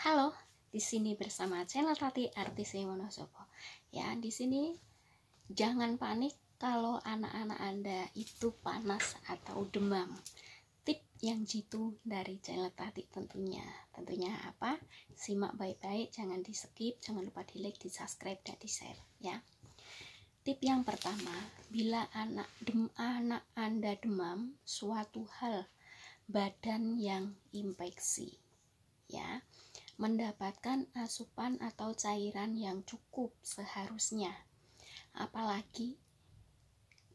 Halo, di sini bersama channel Tati Artisi Wonosobo. Ya, di sini jangan panik kalau anak-anak Anda itu panas atau demam. Tip yang jitu dari channel Tati tentunya. Tentunya apa? Simak baik-baik, jangan di-skip, jangan lupa di-like, di-subscribe, dan di-share ya. Tip yang pertama, bila anak Anda demam, suatu hal badan yang infeksi ya, mendapatkan asupan atau cairan yang cukup seharusnya, apalagi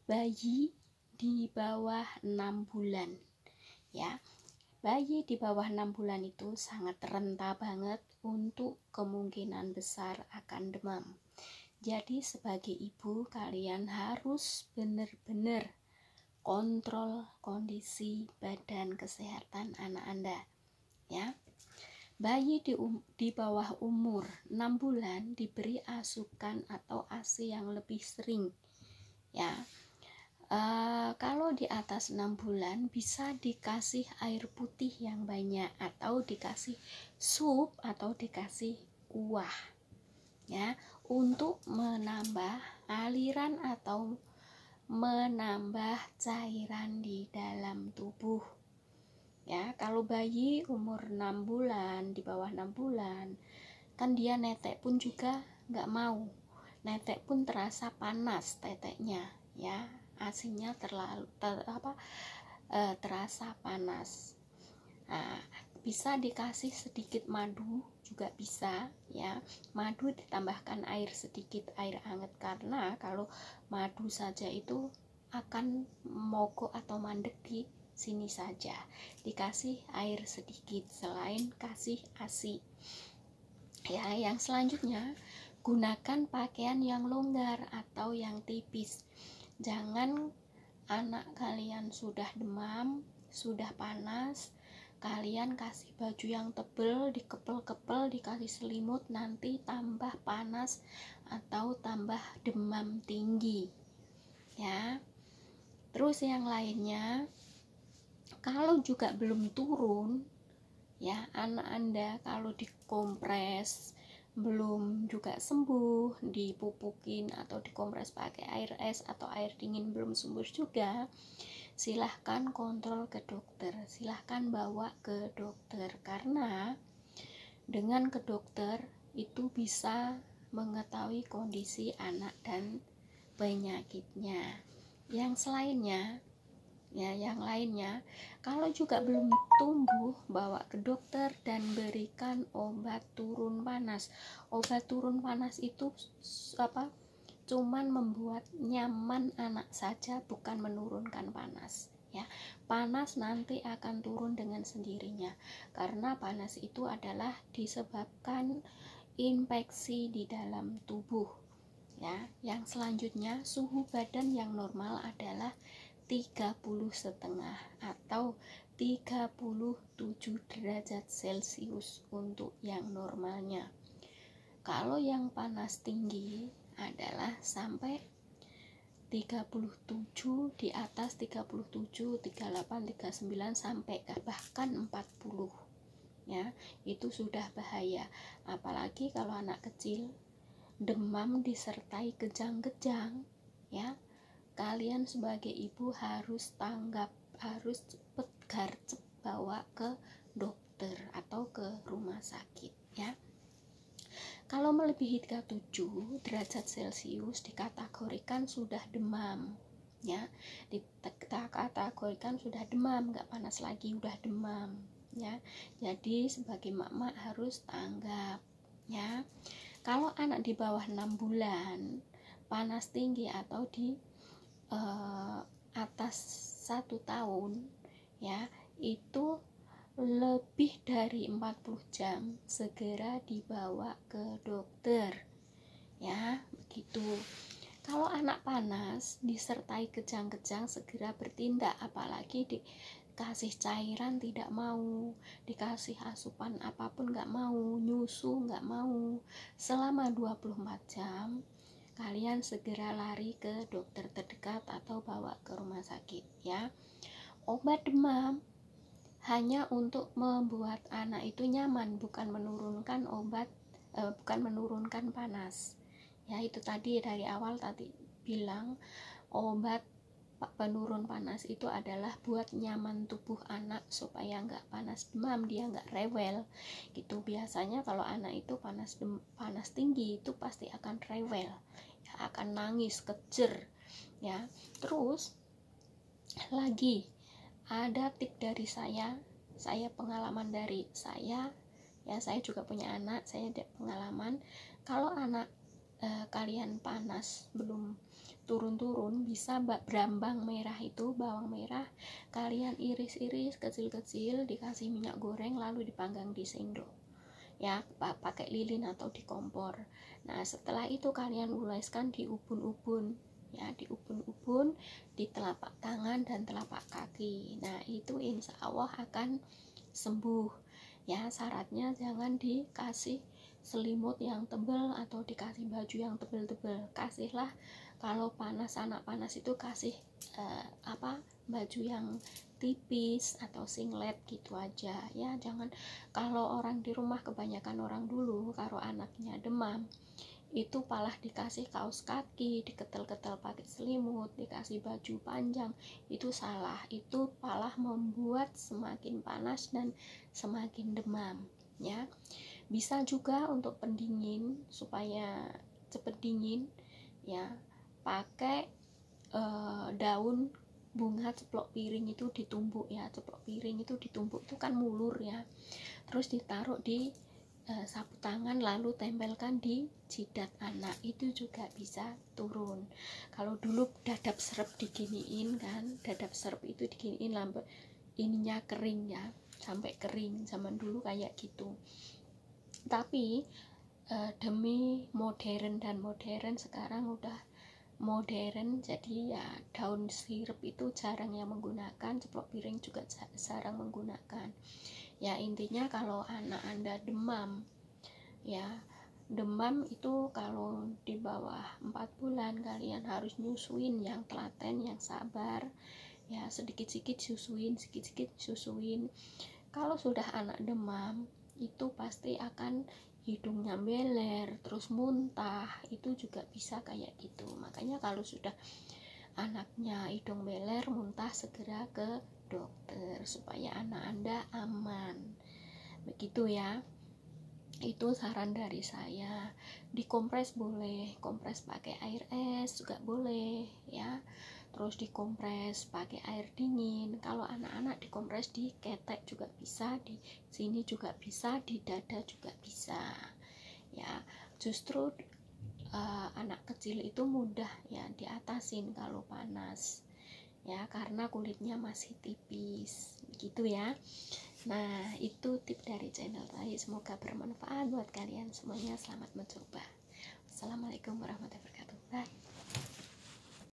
bayi di bawah 6 bulan ya. Bayi di bawah 6 bulan itu sangat rentan banget untuk kemungkinan besar akan demam. Jadi sebagai ibu kalian harus benar-benar kontrol kondisi badan kesehatan anak Anda ya. Bayi di bawah umur 6 bulan diberi asupan atau ASI yang lebih sering ya. Kalau di atas 6 bulan bisa dikasih air putih yang banyak, atau dikasih sup, atau dikasih kuah ya, untuk menambah aliran atau menambah cairan di dalam tubuh ya. Kalau bayi umur 6 bulan, di bawah 6 bulan, kan dia netek pun juga nggak mau, netek pun terasa panas teteknya ya, asinya terasa panas. Nah, bisa dikasih sedikit madu juga bisa ya. Madu ditambahkan air sedikit, air hangat, karena kalau madu saja itu akan mogok atau mandek di sini saja. Dikasih air sedikit selain kasih ASI ya. Yang selanjutnya, gunakan pakaian yang longgar atau yang tipis. Jangan anak kalian sudah demam, sudah panas, kalian kasih baju yang tebal, dikepel-kepel, dikasih selimut, nanti tambah panas atau tambah demam tinggi ya. Terus yang lainnya, kalau juga belum turun ya, anak Anda kalau dikompres belum juga sembuh, dipupukin atau dikompres pakai air es atau air dingin belum sembuh juga, silahkan kontrol ke dokter, silahkan bawa ke dokter, karena dengan ke dokter itu bisa mengetahui kondisi anak dan penyakitnya. Yang lainnya, kalau juga belum tumbuh, bawa ke dokter dan berikan obat turun panas. Obat turun panas itu cuman membuat nyaman anak saja, bukan menurunkan panas ya. Panas nanti akan turun dengan sendirinya, karena panas itu adalah disebabkan infeksi di dalam tubuh ya. Yang selanjutnya, suhu badan yang normal adalah 30,5 atau 37 derajat Celcius untuk yang normalnya. Kalau yang panas tinggi adalah sampai 37, di atas 37, 38, 39 sampai bahkan 40 ya. Itu sudah bahaya. Apalagi kalau anak kecil demam disertai kejang-kejang ya, kalian sebagai ibu harus tanggap, harus cepet garcep bawa ke dokter atau ke rumah sakit ya. Kalau melebihi 37 derajat Celcius dikategorikan sudah demam ya, dikategorikan sudah demam, nggak panas lagi, udah demam ya. Jadi sebagai mak-mak harus tanggap ya. Kalau anak di bawah 6 bulan panas tinggi atau di atas 1 tahun ya, itu lebih dari 40 jam segera dibawa ke dokter ya, begitu. Kalau anak panas disertai kejang-kejang, segera bertindak, apalagi dikasih cairan tidak mau, dikasih asupan apapun nggak mau, nyusu nggak mau, selama 24 jam kalian segera lari ke dokter terdekat atau bawa ke rumah sakit ya. Obat demam hanya untuk membuat anak itu nyaman, bukan menurunkan bukan menurunkan panas. Ya, itu tadi dari awal tadi bilang obat penurun panas itu adalah buat nyaman tubuh anak supaya nggak panas demam, dia nggak rewel gitu. Biasanya kalau anak itu panas tinggi itu pasti akan rewel ya, akan nangis kejer ya. Terus lagi ada tip dari saya pengalaman dari saya ya, saya juga punya anak, saya ada pengalaman. Kalau anak kalian panas belum turun-turun, bisa berambang merah itu, bawang merah kalian iris-iris kecil-kecil, dikasih minyak goreng lalu dipanggang di sendok ya, pakai lilin atau di kompor. Nah setelah itu kalian uleskan di ubun-ubun ya, di ubun-ubun, di telapak tangan dan telapak kaki. Nah itu insya Allah akan sembuh ya. Syaratnya jangan dikasih selimut yang tebal atau dikasih baju yang tebal-tebal. Kasihlah kalau panas, anak panas itu kasih baju yang tipis atau singlet gitu aja ya. Jangan, kalau orang di rumah kebanyakan orang dulu kalau anaknya demam itu palah dikasih kaos kaki, diketel-ketel pakai selimut, dikasih baju panjang, itu salah. Itu palah membuat semakin panas dan semakin demam ya. Bisa juga untuk pendingin supaya cepet dingin ya, pakai daun bunga ceplok piring itu ditumbuk ya. Ceplok piring itu ditumbuk itu kan mulur ya, terus ditaruh di sapu tangan lalu tempelkan di jidat anak, itu juga bisa turun. Kalau dulu dadap serep diginiin kan, dadap serep itu diginiin lambe ininya kering ya, sampai kering zaman dulu kayak gitu. Tapi demi modern sekarang udah modern, jadi ya daun sirip itu jarang yang menggunakan, ceplok piring juga jarang menggunakan ya. Intinya kalau anak Anda demam ya, demam itu kalau di bawah 4 bulan kalian harus nyusuin yang telaten, yang sabar ya, sedikit-sedikit susuin. Kalau sudah anak demam itu pasti akan hidungnya beler, terus muntah, itu juga bisa kayak gitu. Makanya kalau sudah anaknya hidung beler, muntah, segera ke dokter supaya anak Anda aman. Begitu ya. Itu saran dari saya. Dikompres boleh, kompres pakai air es juga boleh ya. Terus dikompres pakai air dingin. Kalau anak-anak dikompres di ketek juga bisa, di sini juga bisa, di dada juga bisa ya. Justru anak kecil itu mudah ya diatasin kalau panas ya, karena kulitnya masih tipis gitu ya. Nah itu tip dari channel saya, semoga bermanfaat buat kalian semuanya. Selamat mencoba. Assalamualaikum warahmatullahi wabarakatuh. Bye.